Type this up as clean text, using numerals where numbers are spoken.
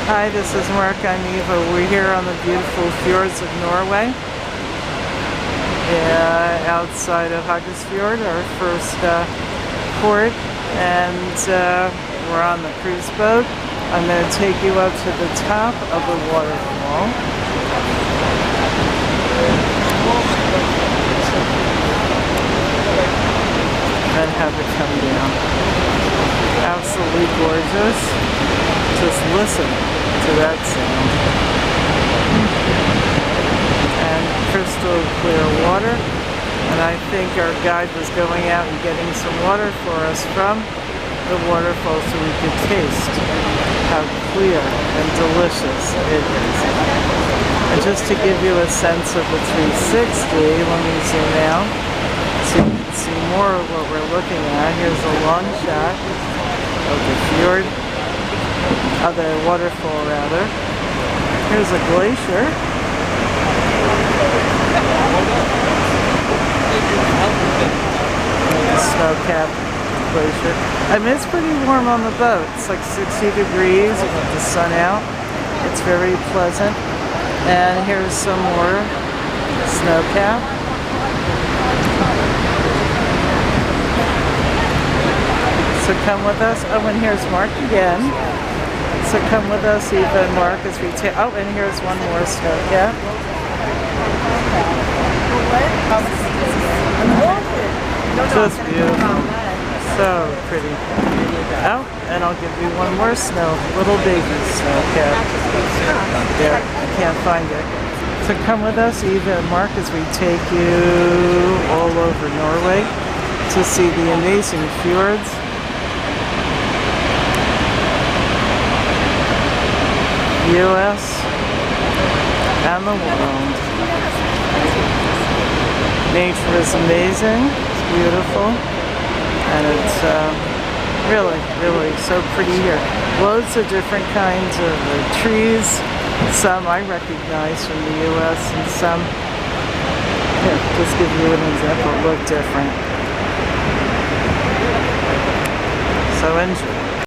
Hi, this is Mark. I'm Eva. We're here on the beautiful fjords of Norway. Outside of Fjord, our first port, and we're on the cruise boat. I'm going to take you up to the top of the waterfall. And have it come down. Absolutely gorgeous. Just listen to that sound. And crystal clear water. And I think our guide was going out and getting some water for us from the waterfall so we could taste how clear and delicious it is. And just to give you a sense of the 360, let me zoom out so you can see more of what we're looking at. Here's a long shot of the fjord, of the waterfall rather. Here's a glacier. Snow-capped glacier. I mean, it's pretty warm on the boat. It's like 60 degrees. You got the sun out. It's very pleasant. And here's some more snow-cap. So come with us. Oh, and here's Mark again. So come with us, Eva and Mark, as we take. Oh, and here's one more snow-cap. Just beautiful. So pretty. Oh, and I'll give you one more little baby snow-cap. There, I can't find it. So come with us, Eva and Mark, as we take you all over Norway to see the amazing fjords. US and the world. Nature is amazing, it's beautiful, and it's really, really so pretty here. Loads of different kinds of trees. Some I recognize from the US and some, here, just give you an example, look different. So enjoy.